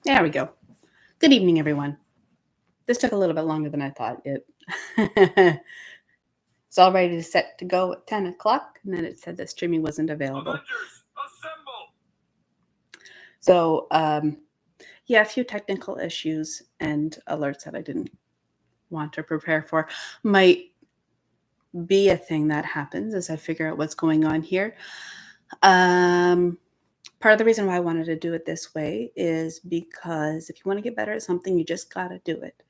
There we go. Good evening, everyone. This took a little bit longer than I thought it. It's all ready to set to go at 10 o'clock, and then it said that streaming wasn't available. Avengers, assemble! So, yeah, a few technical issues and alerts that I didn't want to prepare for might be a thing that happens as I figure out what's going on here. Part of the reason why I wanted to do it this way is because if you want to get better at something, you just got to do it.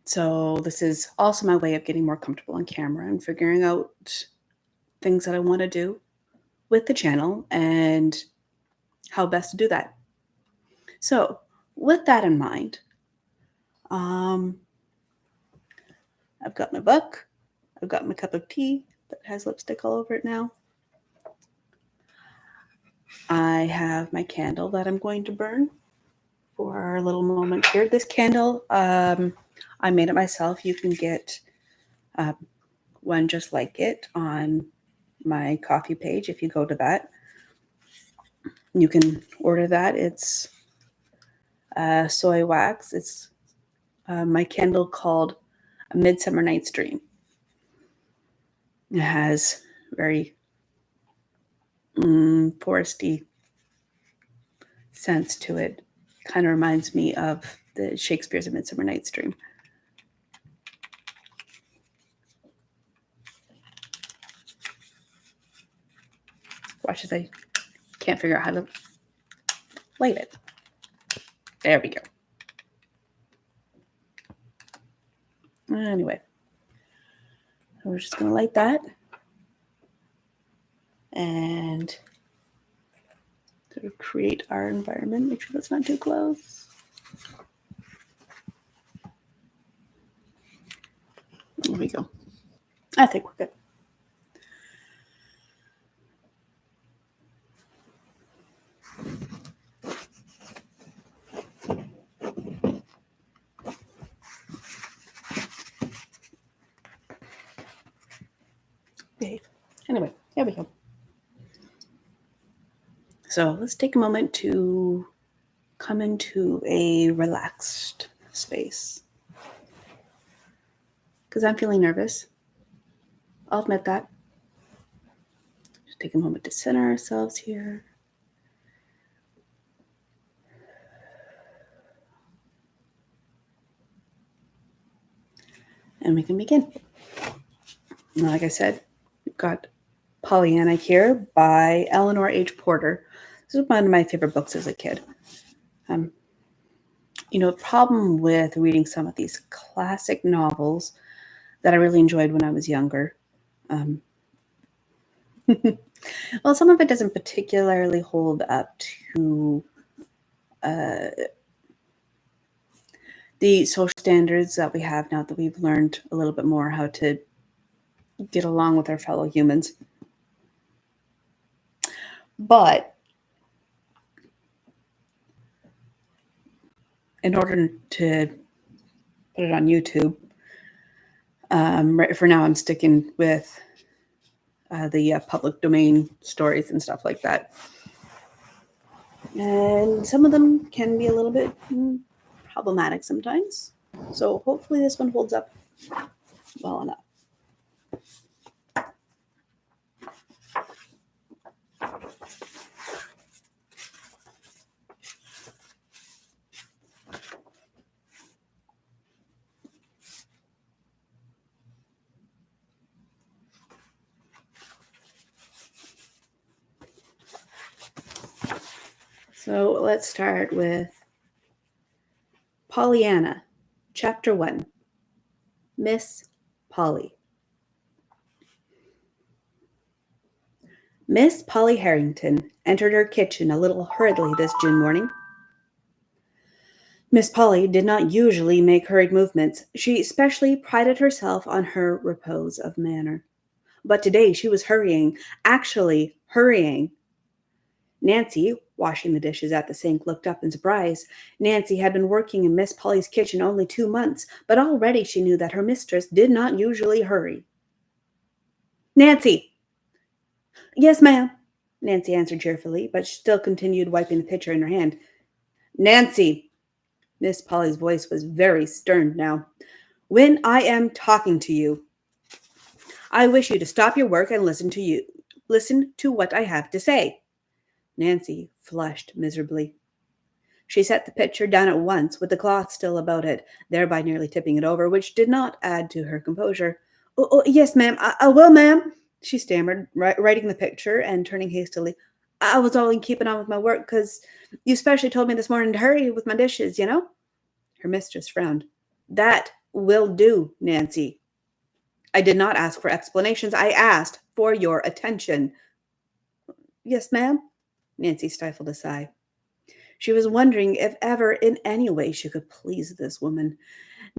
So this is also my way of getting more comfortable on camera and figuring out things that I want to do with the channel and how best to do that. So with that in mind, I've got my book, I've got my cup of tea that has lipstick all over it now. I have my candle that I'm going to burn for our little moment here. This candle, I made it myself. You can get one just like it on my coffee page. If you go to that, you can order that. It's soy wax. It's my candle called A Midsummer Night's Dream. It has very foresty sense to it. Kind of reminds me of the Shakespeare's A Midsummer Night's Dream. Watch as I can't figure out how to light it. There we go. Anyway, so we're just going to light that and sort of create our environment. Make sure that's not too close. There we go. I think we're good. Behave. Anyway, there we go. So let's take a moment to come into a relaxed space. Because I'm feeling nervous. I'll admit that. Just take a moment to center ourselves here. And we can begin. Now, like I said, we've got Pollyanna here by Eleanor H. Porter. This is one of my favorite books as a kid. A problem with reading some of these classic novels that I really enjoyed when I was younger. Well, some of it doesn't particularly hold up to the social standards that we have now that we've learned a little bit more how to get along with our fellow humans. But in order to put it on YouTube, right for now I'm sticking with the public domain stories and stuff like that. And some of them can be a little bit problematic sometimes. So hopefully this one holds up well enough. So let's start with Pollyanna, Chapter 1, Miss Polly. Miss Polly Harrington entered her kitchen a little hurriedly this June morning. Miss Polly did not usually make hurried movements. She especially prided herself on her repose of manner. But today she was hurrying, actually hurrying. Nancy, washing the dishes at the sink, looked up in surprise. Nancy had been working in Miss Polly's kitchen only 2 months, but already she knew that her mistress did not usually hurry. Nancy! Yes, ma'am. Nancy answered cheerfully, but she still continued wiping the pitcher in her hand. Nancy! Miss Polly's voice was very stern now. When I am talking to you, I wish you to stop your work and listen to what I have to say. Nancy flushed miserably. She set the pitcher down at once, with the cloth still about it, thereby nearly tipping it over, which did not add to her composure. Oh, yes, ma'am. I will, ma'am, she stammered, righting the picture and turning hastily. I was only keeping on with my work, 'cause you specially told me this morning to hurry with my dishes, you know? Her mistress frowned. That will do, Nancy. I did not ask for explanations. I asked for your attention. Yes, ma'am. Nancy stifled a sigh. She was wondering if ever in any way she could please this woman.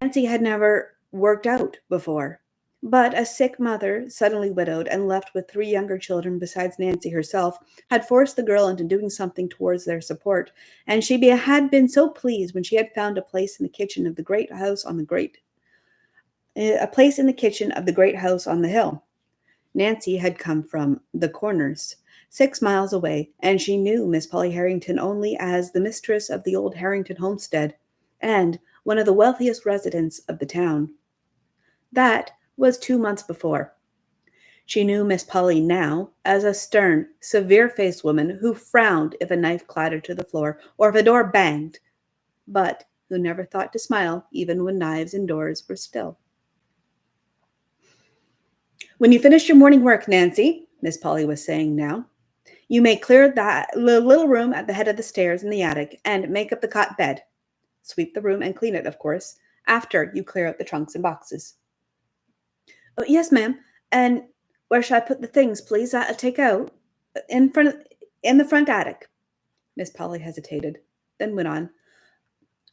Nancy had never worked out before, but a sick mother, suddenly widowed and left with three younger children besides Nancy herself, had forced the girl into doing something towards their support, and had been so pleased when she had found a place in the kitchen of the great house on the hill. Nancy had come from the Corners, 6 miles away, and she knew Miss Polly Harrington only as the mistress of the old Harrington homestead and one of the wealthiest residents of the town. That was 2 months before. She knew Miss Polly now as a stern, severe-faced woman who frowned if a knife clattered to the floor or if a door banged, but who never thought to smile even when knives and doors were still. When you finish your morning work, Nancy, Miss Polly was saying now, you may clear that little room at the head of the stairs in the attic and make up the cot bed. Sweep the room and clean it, of course, after you clear out the trunks and boxes. Oh, yes, ma'am. And where shall I put the things, please? I'll take out in the front attic. Miss Polly hesitated, then went on.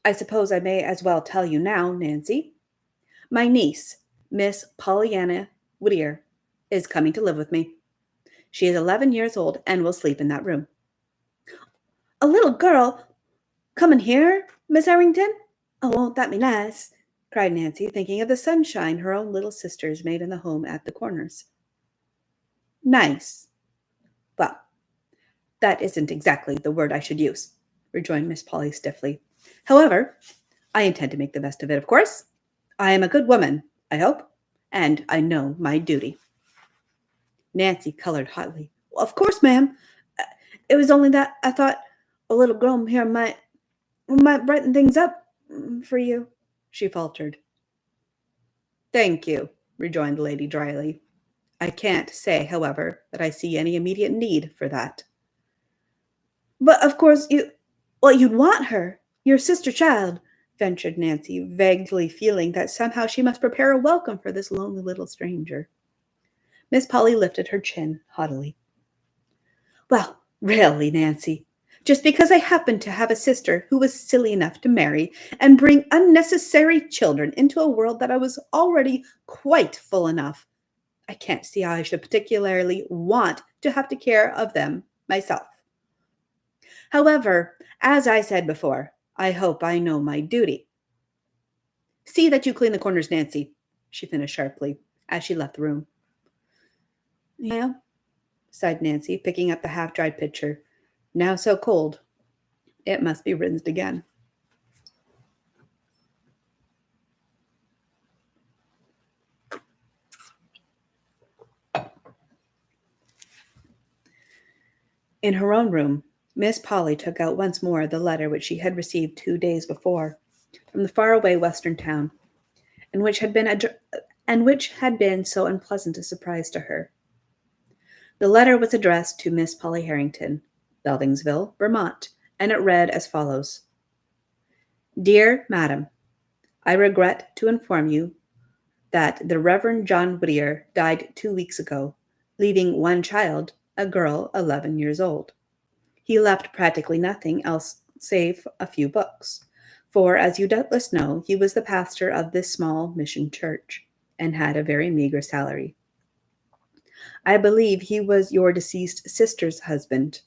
I suppose I may as well tell you now, Nancy. My niece, Miss Pollyanna Whittier, is coming to live with me. She is 11 years old and will sleep in that room. A little girl coming here, Miss Harrington? Oh, won't that be nice? Cried Nancy, thinking of the sunshine her own little sisters made in the home at the Corners. Nice. Well, that isn't exactly the word I should use, rejoined Miss Polly stiffly. However, I intend to make the best of it, of course. I am a good woman, I hope, and I know my duty. Nancy colored hotly. Well, of course, ma'am. It was only that I thought a little girl here might brighten things up for you, she faltered. Thank you, rejoined the lady dryly. I can't say, however, that I see any immediate need for that. But of course you'd want her, your sister child, ventured Nancy, vaguely feeling that somehow she must prepare a welcome for this lonely little stranger. Miss Polly lifted her chin haughtily. Well, really, Nancy, just because I happen to have a sister who was silly enough to marry and bring unnecessary children into a world that I was already quite full enough, I can't see how I should particularly want to have to care of them myself. However, as I said before, I hope I know my duty. See that you clean the corners, Nancy, she finished sharply as she left the room. Yeah, sighed Nancy, picking up the half-dried pitcher. Now so cold, it must be rinsed again. In her own room, Miss Polly took out once more the letter which she had received 2 days before from the faraway western town, and which had been so unpleasant a surprise to her. The letter was addressed to Miss Polly Harrington, Beldingsville, Vermont, and it read as follows. Dear Madam, I regret to inform you that the Reverend John Whittier died 2 weeks ago, leaving one child, a girl 11 years old. He left practically nothing else save a few books, for, as you doubtless know, he was the pastor of this small mission church and had a very meager salary. I believe he was your deceased sister's husband,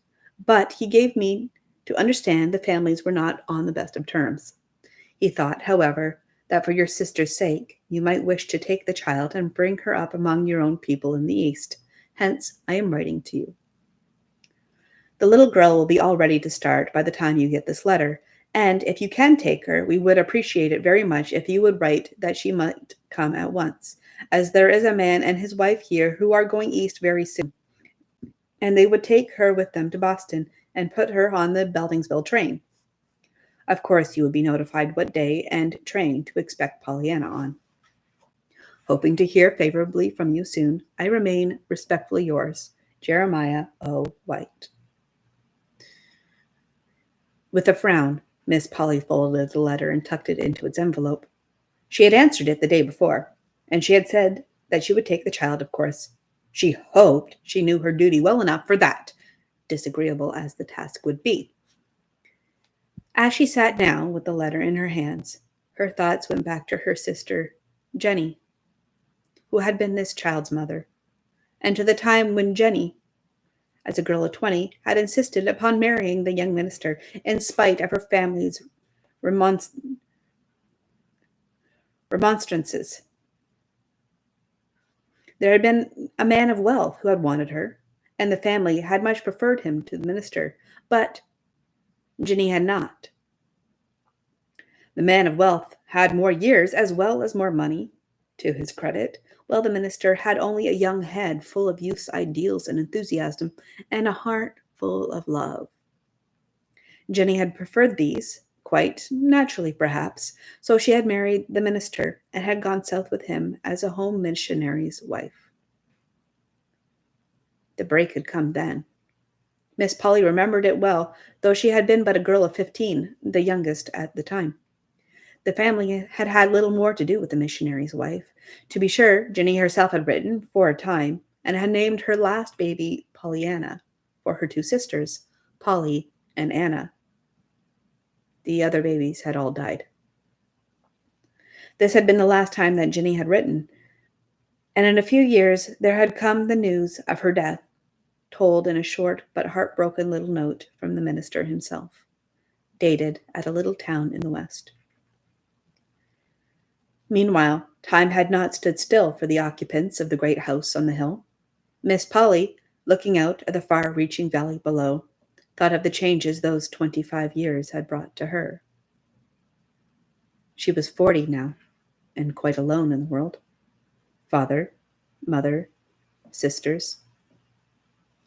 but he gave me to understand the families were not on the best of terms. He thought, however, that for your sister's sake you might wish to take the child and bring her up among your own people in the East. Hence, I am writing to you. The little girl will be all ready to start by the time you get this letter, and if you can take her, we would appreciate it very much if you would write that she might come at once, as there is a man and his wife here who are going east very soon, and they would take her with them to Boston and put her on the Beldingsville train. Of course, you would be notified what day and train to expect Pollyanna on. Hoping to hear favorably from you soon, I remain respectfully yours, Jeremiah O. White. With a frown, Miss Polly folded the letter and tucked it into its envelope. She had answered it the day before, and she had said that she would take the child, of course. She hoped she knew her duty well enough for that, disagreeable as the task would be. As she sat down with the letter in her hands, her thoughts went back to her sister, Jenny, who had been this child's mother, and to the time when Jenny, as a girl of 20, had insisted upon marrying the young minister in spite of her family's remonstrances. There had been a man of wealth who had wanted her, and the family had much preferred him to the minister, but Jenny had not. The man of wealth had more years as well as more money, to his credit, while the minister had only a young head full of youth's ideals and enthusiasm, and a heart full of love. Jenny had preferred these, quite naturally perhaps, so she had married the minister and had gone south with him as a home missionary's wife. The break had come then. Miss Polly remembered it well, though she had been but a girl of 15, the youngest at the time. The family had had little more to do with the missionary's wife. To be sure, Jenny herself had written, for a time, and had named her last baby Pollyanna, for her two sisters, Polly and Anna. The other babies had all died. This had been the last time that Jenny had written, and in a few years there had come the news of her death, told in a short but heartbroken little note from the minister himself, dated at a little town in the west. Meanwhile, time had not stood still for the occupants of the great house on the hill. Miss Polly, looking out at the far-reaching valley below, thought of the changes those 25 years had brought to her. She was 40 now, and quite alone in the world. Father, mother, sisters,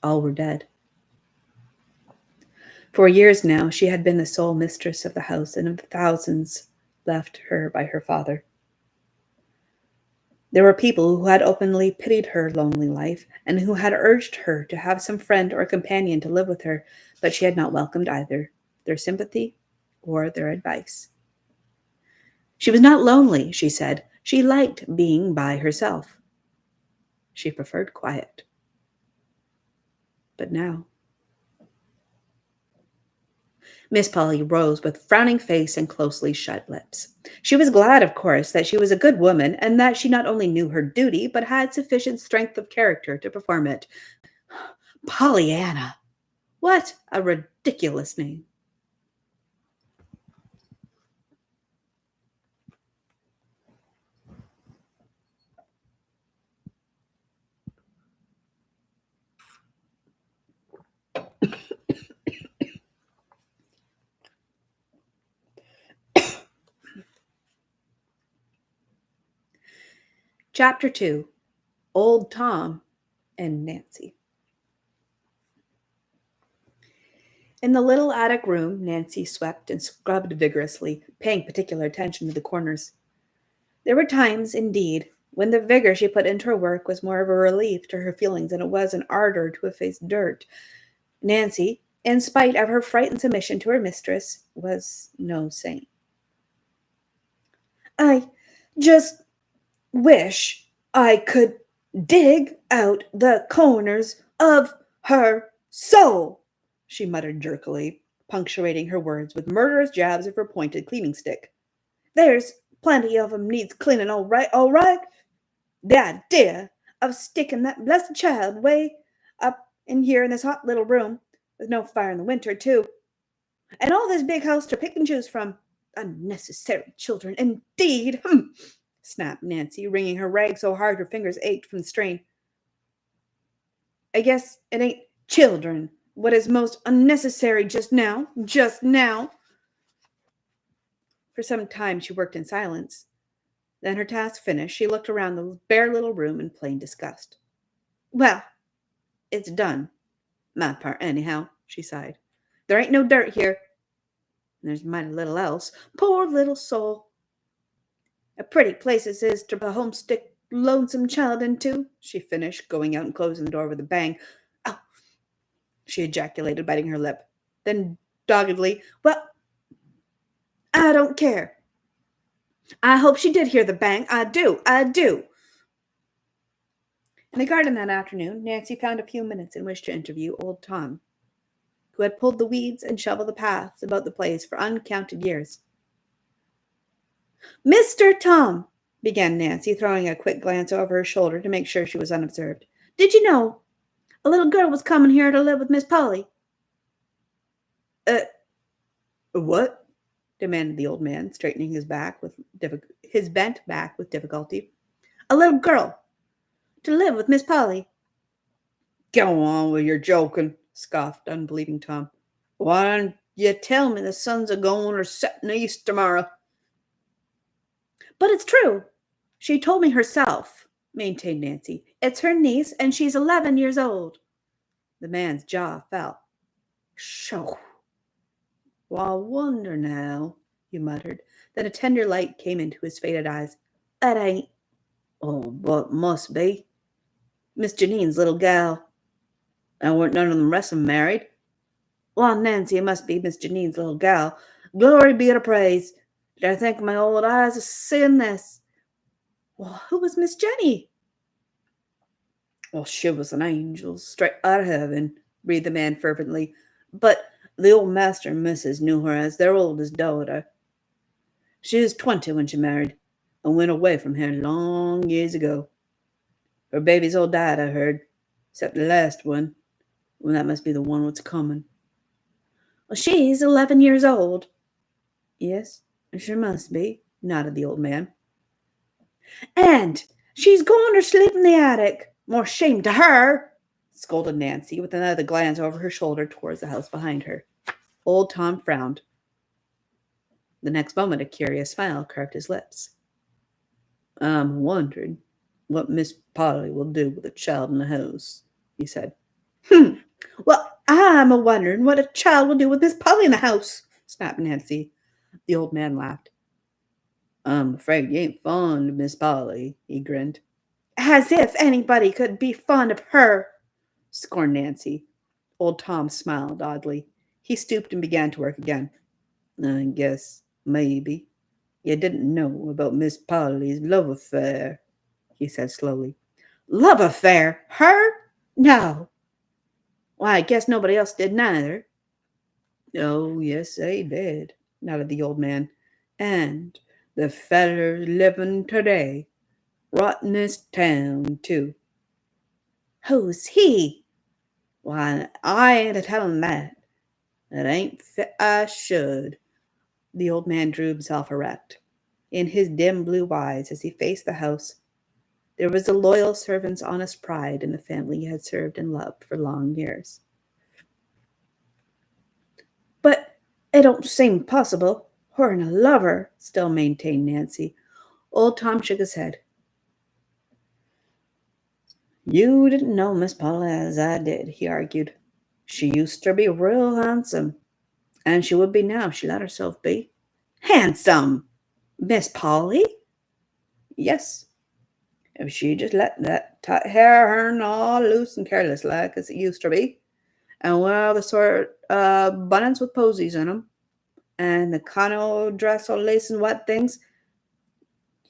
all were dead. For years now, she had been the sole mistress of the house and of the thousands left her by her father. There were people who had openly pitied her lonely life and who had urged her to have some friend or companion to live with her, but she had not welcomed either their sympathy or their advice. She was not lonely, she said. She liked being by herself. She preferred quiet. But now... Miss Polly rose with frowning face and closely shut lips. She was glad, of course, that she was a good woman and that she not only knew her duty, but had sufficient strength of character to perform it. Pollyanna! What a ridiculous name! Chapter 2. Old Tom and Nancy. In the little attic room, Nancy swept and scrubbed vigorously, paying particular attention to the corners. There were times, indeed, when the vigor she put into her work was more of a relief to her feelings than it was an ardor to efface dirt. Nancy, in spite of her frightened submission to her mistress, was no saint. "I just wish I could dig out the corners of her soul," she muttered jerkily, punctuating her words with murderous jabs of her pointed cleaning stick. "There's plenty of 'em needs cleaning, all right, all right. The idea of sticking that blessed child way up in here in this hot little room, with no fire in the winter, too, and all this big house to pick and choose from. Unnecessary children, indeed! Snapped Nancy, wringing her rag so hard her fingers ached from the strain. "I guess it ain't children What is most unnecessary just now? Just now? For some time she worked in silence. Then, her task finished, she looked around the bare little room in plain disgust. Well, it's done. My part, anyhow, she sighed. There ain't no dirt here. And there's mighty little else. Poor little soul. A pretty place this is to put a homesick, lonesome child into, she finished, going out and closing the door with a bang. Oh, she ejaculated, biting her lip. Then, doggedly, well, I don't care. I hope she did hear the bang. I do. I do. In the garden that afternoon, Nancy found a few minutes in which to interview old Tom, who had pulled the weeds and shoveled the paths about the place for uncounted years. Mr. Tom, began Nancy, throwing a quick glance over her shoulder to make sure she was unobserved, did you know a little girl was coming here to live with Miss Polly? Uh, what? Demanded the old man, straightening his bent back with difficulty. A little girl to live with Miss Polly. Go on with your joking, scoffed unbelieving Tom. Why don't you tell me the sun's a going or setting east tomorrow? But it's true. She told me herself, maintained Nancy. It's her niece, and she's 11 years old. The man's jaw fell. Sho! Well, I wonder now, he muttered. Then a tender light came into his faded eyes. That ain't. Oh, but must be. Miss Janine's little gal. And weren't none of the rest of 'em married? Well, Nancy, it must be Miss Janine's little gal. Glory be to praise. Did I think my old eyes of seeing this? Well, who was Miss Jenny? Well, she was an angel straight out of heaven, breathed the man fervently. But the old master and missus knew her as their oldest daughter. She was 20 when she married, and went away from here long years ago. Her babies all died, I heard, except the last one. Well, that must be the one what's coming. Well, she's 11 years old. Yes, she must be, nodded the old man. And she's going to sleep in the attic. More shame to her, scolded Nancy, with another glance over her shoulder towards the house behind her. Old Tom frowned. The next moment a curious smile curved his lips. I'm wondering what Miss Polly will do with a child in the house, he said. Well, I'm a wondering what a child will do with Miss Polly in the house, snapped Nancy. The old man laughed. I'm afraid you ain't fond of Miss Polly, he grinned. As if anybody could be fond of her, scorned Nancy. Old Tom smiled oddly. He stooped and began to work again. I guess, maybe, you didn't know about Miss Polly's love affair, he said slowly. Love affair? Her? No. Why, I guess nobody else did neither. Oh, yes, they did, nodded the old man. And the feller's living today. Right in this town, too. Who's he? Why, I ain't a-telling that. It ain't fit I should. The old man drew himself erect. In his dim blue eyes, as he faced the house, there was a loyal servant's honest pride in the family he had served and loved for long years. But it don't seem possible. Her and a lover, still maintained Nancy. Old Tom shook his head. You didn't know Miss Polly as I did, he argued. She used to be real handsome, and she would be now if she let herself be. Handsome? Miss Polly? Yes. If she just let that tight hair of hern all loose and careless like as it used to be, and wear the sort of bunnets with posies in 'em, and the cano dress all lace and white things,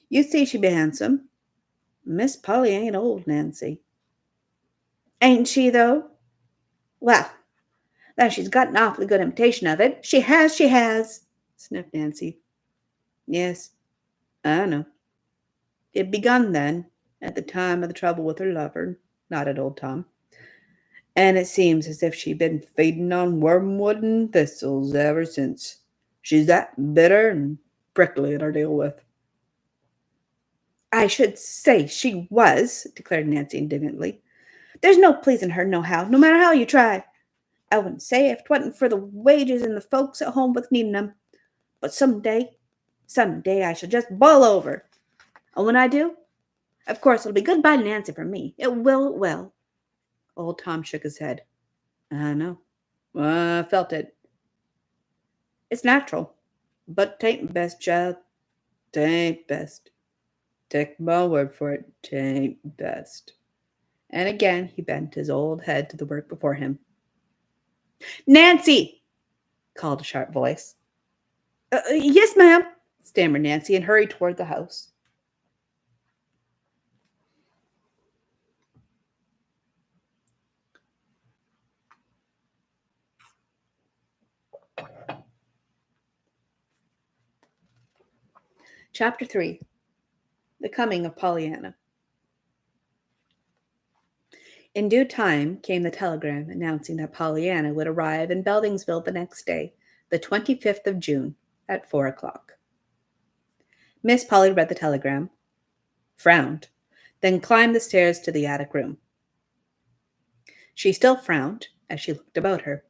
you see she'd be handsome. Miss Polly ain't old, Nancy. Ain't she, though? Well, then she's got an awfully good imitation of it. She has, sniffed Nancy. Yes, I know. It begun then, at the time of the trouble with her lover, nodded old Tom. And it seems as if she'd been feeding on wormwood and thistles ever since. She's that bitter and prickly to deal with. I should say she was, declared Nancy indignantly. There's no pleasing her nohow, no matter how you try. I wouldn't say if 'twasn't for the wages and the folks at home with needing 'em. But some day I shall just boil over. And when I do, of course it'll be goodbye Nancy for me. It will, it will." Old Tom shook his head. "I know. I felt it. It's natural. But 'tain't best, child. 'Tain't best. Take my word for it, 'tain't best." And again he bent his old head to the work before him. "Nancy!" called a sharp voice. Yes, ma'am," stammered Nancy and hurried toward the house. Chapter 3. The Coming of Pollyanna. In due time came the telegram announcing that Pollyanna would arrive in Beldingsville the next day, the 25th of June, at 4 o'clock. Miss Polly read the telegram, frowned, then climbed the stairs to the attic room. She still frowned as she looked about her.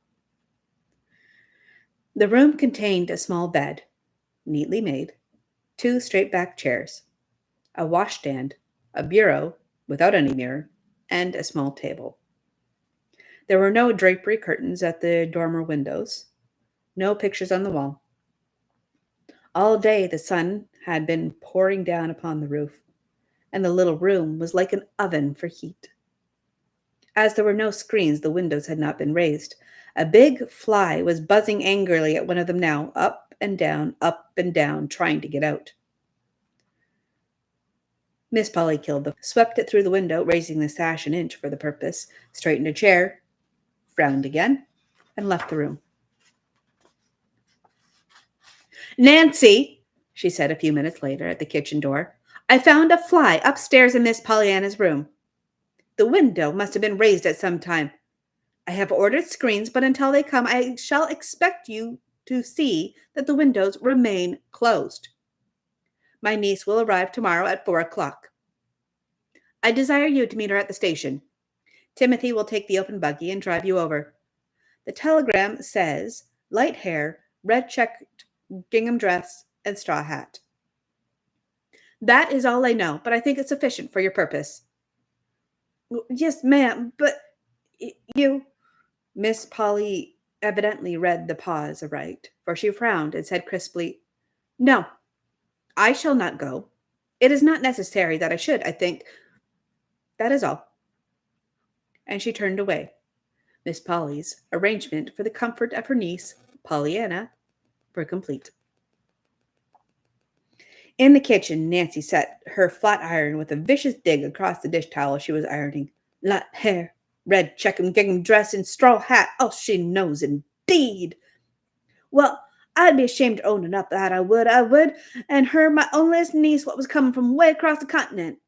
The room contained a small bed, neatly made, 2 straight-backed chairs, a washstand, a bureau without any mirror, and a small table. There were no drapery curtains at the dormer windows, no pictures on the wall. All day the sun had been pouring down upon the roof, and the little room was like an oven for heat. As there were no screens, the windows had not been raised. A big fly was buzzing angrily at one of them now, up and down, trying to get out. Miss Polly killed the swept it through the window, raising the sash an inch for the purpose, straightened a chair, frowned again, and left the room. "Nancy," she said a few minutes later at the kitchen door, "I found a fly upstairs in Miss Pollyanna's room. The window must have been raised at some time. I have ordered screens, but until they come, I shall expect you to see that the windows remain closed. My niece will arrive tomorrow at 4 o'clock. I desire you to meet her at the station. Timothy will take the open buggy and drive you over. The telegram says light hair, red checked gingham dress, and straw hat. That is all I know, but I think it's sufficient for your purpose." "Yes, ma'am, but you—" Miss Polly evidently read the pause aright, for she frowned and said crisply, "No, I shall not go. It is not necessary that I should, I think. That is all." And she turned away. Miss Polly's arrangement for the comfort of her niece, Pollyanna, were complete. In the kitchen, Nancy set her flat iron with a vicious dig across the dish towel she was ironing. "Light hair, red checkum gingham dress, and straw hat. Oh, she knows indeed. Well, I'd be ashamed to own up that I would, and her my onlyest niece what was coming from way across the continent."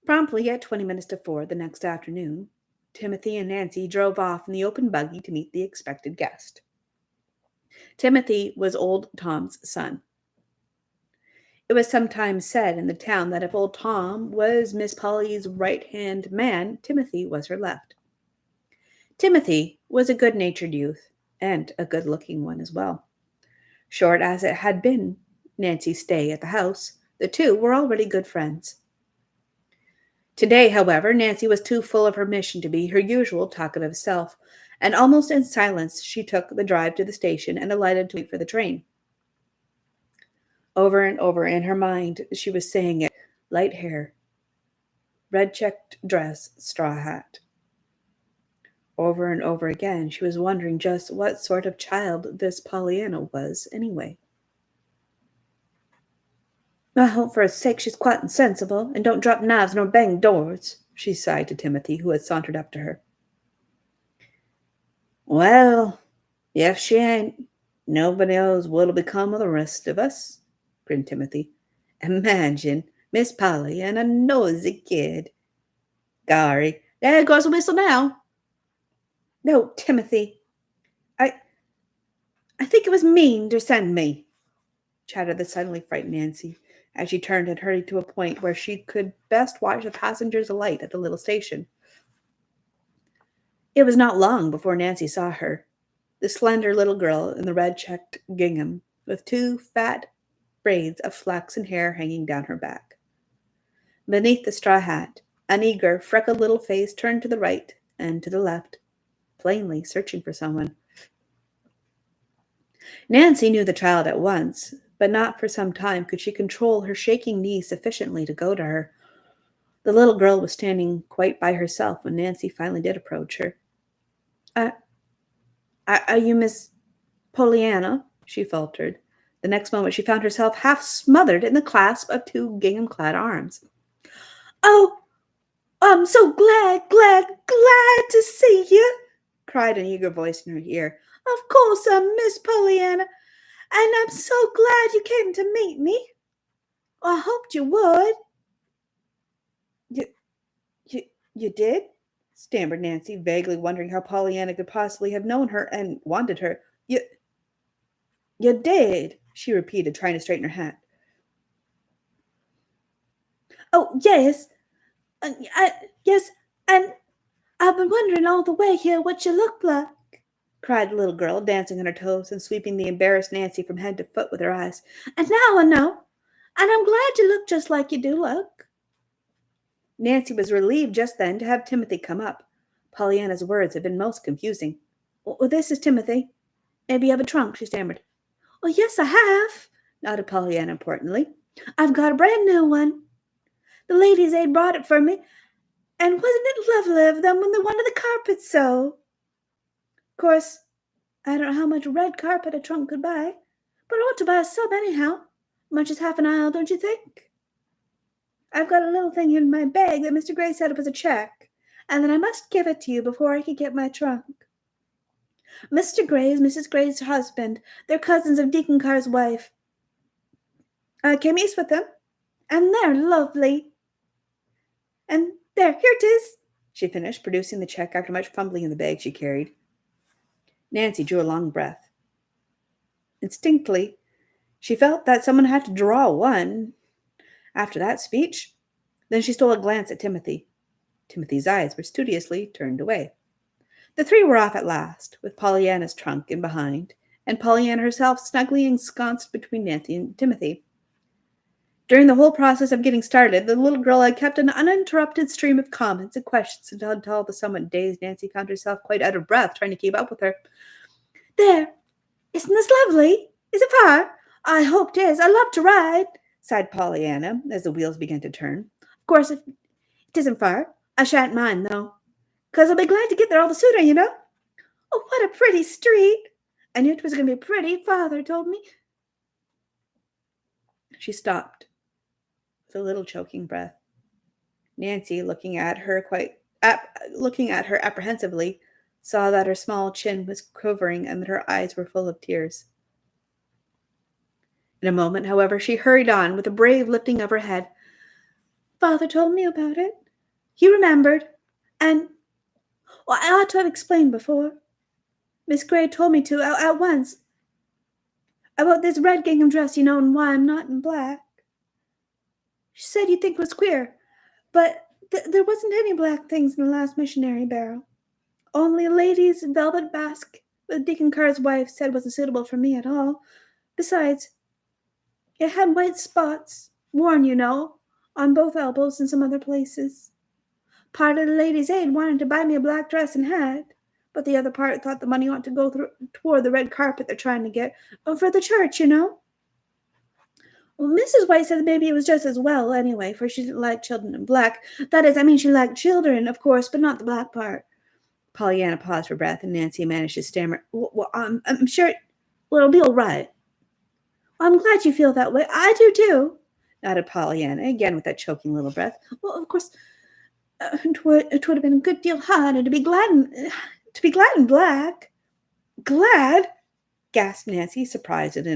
Promptly at 20 minutes to 4 the next afternoon, Timothy and Nancy drove off in the open buggy to meet the expected guest. Timothy was old Tom's son. It was sometimes said in the town that if old Tom was Miss Polly's right-hand man, Timothy was her left. Timothy was a good-natured youth, and a good-looking one as well. Short as it had been Nancy's stay at the house, the two were already good friends. Today, however, Nancy was too full of her mission to be her usual talkative self, and almost in silence she took the drive to the station and alighted to wait for the train. Over and over in her mind she was saying it: light hair, red checked dress, straw hat. Over and over again she was wondering just what sort of child this Pollyanna was, anyway. "I hope for her sake she's quite insensible, and don't drop knives nor bang doors," she sighed to Timothy, who had sauntered up to her. "Well, if she ain't, nobody knows what'll become of the rest of us," grinned Timothy. "Imagine Miss Polly and a nosy kid. Gorry, there goes the whistle now." "No, Timothy, I I think it was mean to send me," chattered the suddenly frightened Nancy, as she turned and hurried to a point where she could best watch the passengers alight at the little station. It was not long before Nancy saw her, the slender little girl in the red-checked gingham, with two fat braids of flaxen hair hanging down her back. Beneath the straw hat, an eager, freckled little face turned to the right and to the left, plainly searching for someone. Nancy knew the child at once, but not for some time could she control her shaking knees sufficiently to go to her. The little girl was standing quite by herself when Nancy finally did approach her. "Uh, are you Miss Pollyanna?" she faltered. The next moment she found herself half smothered in the clasp of two gingham-clad arms. "Oh, I'm so glad to see you," cried an eager voice in her ear. "Of course I'm Miss Pollyanna, and I'm so glad you came to meet me. I hoped you would." You, you, you did?" stammered Nancy, vaguely wondering how Pollyanna could possibly have known her and wanted her. You did," she repeated, trying to straighten her hat. "Oh, yes, yes, and I've been wondering all the way here what you look like," cried the little girl, dancing on her toes and sweeping the embarrassed Nancy from head to foot with her eyes. "And now I know, and I'm glad you look just like you do look." Nancy was relieved just then to have Timothy come up. Pollyanna's words had been most confusing. "Well, this is Timothy. Maybe you have a trunk," she stammered. "Oh, yes, I have," nodded Pollyanna importantly. "I've got a brand new one. The ladies' aid brought it for me, and wasn't it lovely of them when they wanted the carpet so? Of course, I don't know how much red carpet a trunk could buy, but it ought to buy a sub anyhow. Much as half an aisle, don't you think? I've got a little thing in my bag that Mr. Gray said it was a check, and that I must give it to you before I could get my trunk. Mr. Gray is Mrs. Gray's husband. They're cousins of Deacon Carr's wife. I came east with them, and they're lovely. And here it is," she finished, producing the check after much fumbling in the bag she carried. Nancy drew a long breath. Instinctively, she felt that someone had to draw one after that speech. Then she stole a glance at Timothy. Timothy's eyes were studiously turned away. The three were off at last, with Pollyanna's trunk in behind, and Pollyanna herself snugly ensconced between Nancy and Timothy. During the whole process of getting started, the little girl had kept an uninterrupted stream of comments and questions until the somewhat dazed Nancy found herself quite out of breath trying to keep up with her. "There, isn't this lovely? Is it far? I hope it is. I love to ride," sighed Pollyanna as the wheels began to turn. "Of course, if it isn't far, I shan't mind, though, 'cause I'll be glad to get there all the sooner, you know. Oh, what a pretty street! I knew it was going to be pretty. Father told me." She stopped with a little choking breath. Nancy, looking at her apprehensively, saw that her small chin was quivering and that her eyes were full of tears. In a moment, however, she hurried on with a brave lifting of her head. "Father told me about it. He remembered, and I ought to have explained before. Miss Gray told me to at once. About this red gingham dress, you know, and why I'm not in black. She said you'd think it was queer, but there wasn't any black things in the last missionary barrel. Only a lady's velvet basque that Deacon Carr's wife said wasn't suitable for me at all. Besides, it had white spots, worn, you know, on both elbows and some other places. Part of the ladies' aid wanted to buy me a black dress and hat, but the other part thought the money ought to go toward the red carpet they're trying to get for the church, you know. Well, Mrs. White said maybe it was just as well, anyway, for she didn't like children in black. That is, I mean, she liked children, of course, but not the black part." Pollyanna paused for breath, and Nancy managed to stammer, "Well, I'm sure it'll be all right." "I'm glad you feel that way. I do, too," nodded Pollyanna, again with that choking little breath. "Well, of course, it would have been a good deal harder to be glad in black." "Glad?" gasped Nancy, surprised into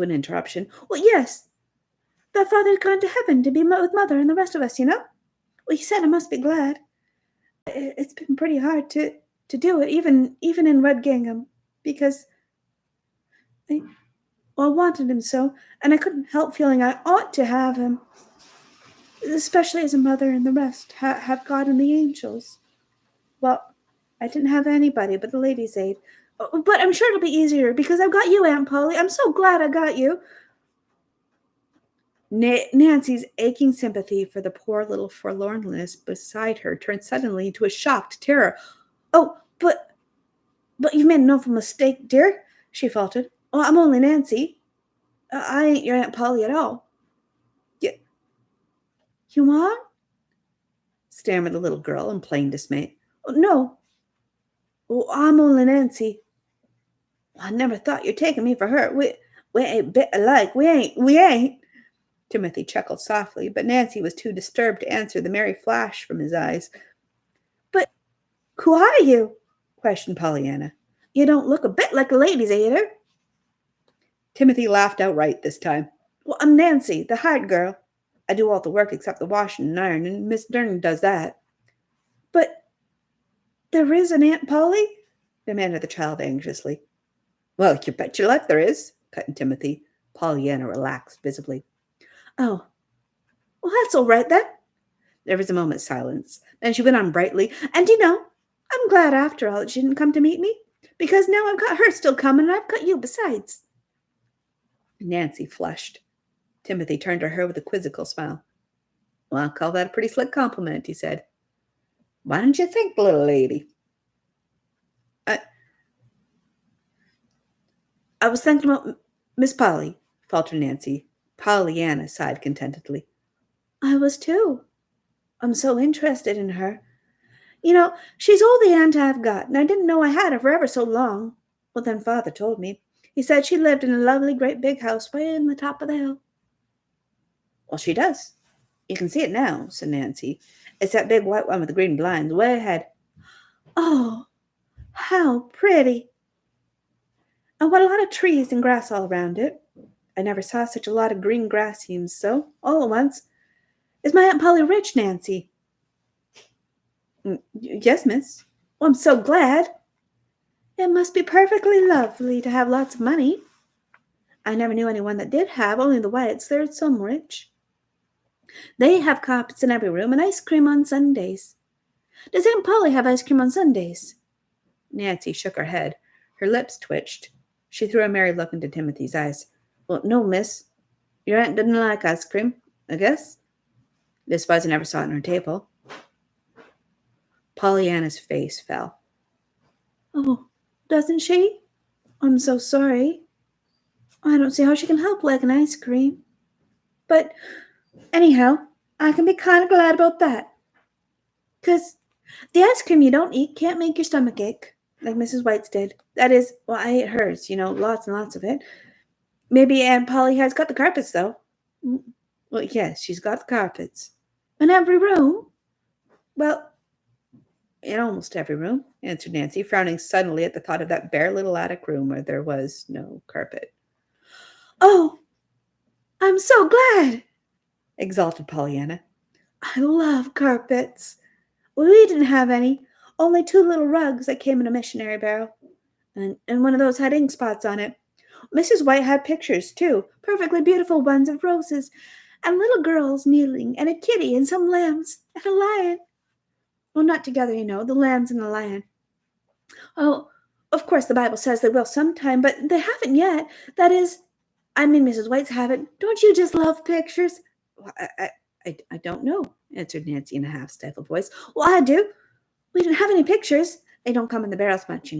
an interruption. "Well, yes. That father's gone to heaven to be with Mother and the rest of us, you know. Well, he said I must be glad. It's been pretty hard to do it, even in red gingham, because I wanted him so, and I couldn't help feeling I ought to have him, especially as a mother and the rest have God and the angels." Well, I didn't have anybody but the ladies' aid. Oh, but I'm sure it'll be easier because I've got you, Aunt Polly. I'm so glad I got you. Nancy's aching sympathy for the poor little forlornness beside her turned suddenly into a shocked terror. Oh, but you've made an awful mistake, dear, she faltered. Oh, I'm only Nancy. I ain't your Aunt Polly at all. Y- you are? Stammered the little girl in plain dismay. Oh, no. Oh, I'm only Nancy. I never thought you'd taken me for her. We ain't bit alike. We ain't. Timothy chuckled softly, but Nancy was too disturbed to answer the merry flash from his eyes. But who are you? Questioned Pollyanna. You don't look a bit like a lady's aider. Timothy laughed outright this time. Well, I'm Nancy, the hired girl. I do all the work except the washing and ironing. Miss Durden does that. But there is an Aunt Polly? Demanded the child anxiously. Well, you bet your life there is, cut in Timothy. Pollyanna relaxed visibly. Oh, well, that's all right then. There was a moment's silence. Then she went on brightly. And I'm glad after all that she didn't come to meet me, because now I've got her still coming, and I've got you besides. Nancy flushed. Timothy turned to her with a quizzical smile. Well, I'll call that a pretty slick compliment, he said. Why didn't you think, little lady? I was thinking about Miss Polly, faltered Nancy. Pollyanna sighed contentedly. I was too. I'm so interested in her. She's all the aunt I've got, and I didn't know I had her for ever so long. Well, then Father told me. He said she lived in a lovely great big house way in the top of the hill. Well, she does. You can see it now, said Nancy. It's that big white one with the green blinds way ahead. Oh, how pretty. And what a lot of trees and grass all around it. I never saw such a lot of green grass seems so, all at once. Is my Aunt Polly rich, Nancy? Yes, miss. Well, I'm so glad. It must be perfectly lovely to have lots of money. I never knew anyone that did have, only the Whites. They're some rich. They have carpets in every room and ice cream on Sundays. Does Aunt Polly have ice cream on Sundays? Nancy shook her head. Her lips twitched. She threw a merry look into Timothy's eyes. Well, no, miss. Your aunt didn't like ice cream, I guess. This was I never saw it on her table. Pollyanna's face fell. Oh, doesn't she? I'm so sorry. I don't see how she can help liking ice cream. But anyhow, I can be kind of glad about that. 'Cause the ice cream you don't eat can't make your stomach ache, like Mrs. White's did. That is, well, I ate hers, lots and lots of it. Maybe Aunt Polly has got the carpets, though. Well, yes, she's got the carpets. In every room? Well, in almost every room, answered Nancy, frowning suddenly at the thought of that bare little attic room where there was no carpet. Oh, I'm so glad, exulted Pollyanna. I love carpets. We didn't have any, only 2 little rugs that came in a missionary barrel, and one of those had ink spots on it. Mrs. White had pictures, too, perfectly beautiful ones of roses, and little girls kneeling, and a kitty, and some lambs, and a lion. Well, not together, the lambs and the lion. Oh, of course the Bible says they will sometime, but they haven't yet. That is, I mean Mrs. White's haven't. Don't you just love pictures? Well, I don't know, answered Nancy in a half-stifled voice. Well, I do. We didn't have any pictures. They don't come in the barrels much,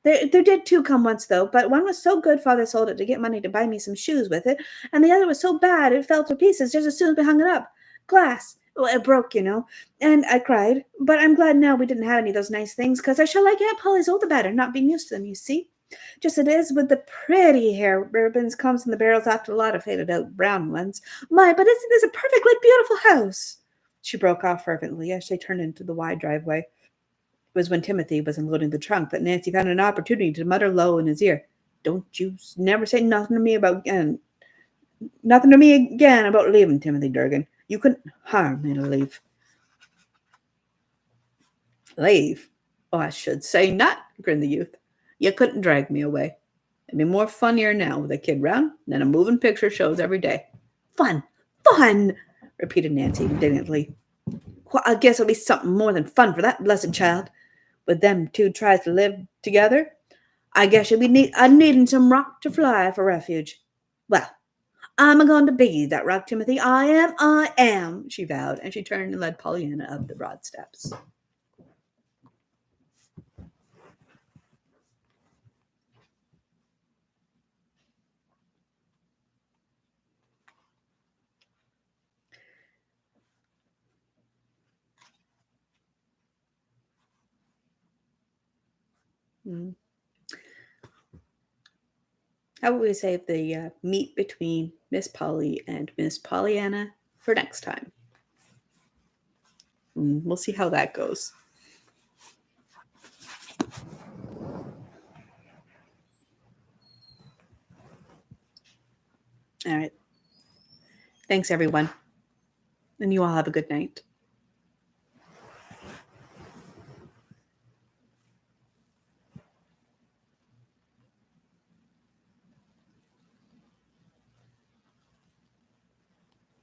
There did 2 come once, though, but one was so good Father sold it to get money to buy me some shoes with it, and the other was so bad it fell to pieces just as soon as we hung it up. Glass. Well, it broke, and I cried. But I'm glad now we didn't have any of those nice things, because I shall like Aunt Polly's all the better, not being used to them, you see. Just it is with the pretty hair ribbons comes in the barrels after a lot of faded-out brown ones. My, but isn't this a perfectly beautiful house? She broke off fervently as they turned into the wide driveway. It was when Timothy was unloading the trunk that Nancy found an opportunity to mutter low in his ear, "Don't you never say nothing to me again about leaving, Timothy Durgan. You couldn't harm me to leave." Leave? Oh, I should say not, grinned the youth. You couldn't drag me away. It'd be more funnier now with a kid round than a moving picture shows every day. Fun! Fun! Repeated Nancy indignantly. Well, I guess it'll be something more than fun for that blessed child. but them two tries to live together. I guess you'll be needing some rock to fly for refuge. Well, I'm a going to be that rock, Timothy. I am, she vowed, and she turned and led Pollyanna up the broad steps. Mm. How about we save the meet between Miss Polly and Miss Pollyanna for next time? We'll see how that goes. All right. Thanks, everyone. And you all have a good night.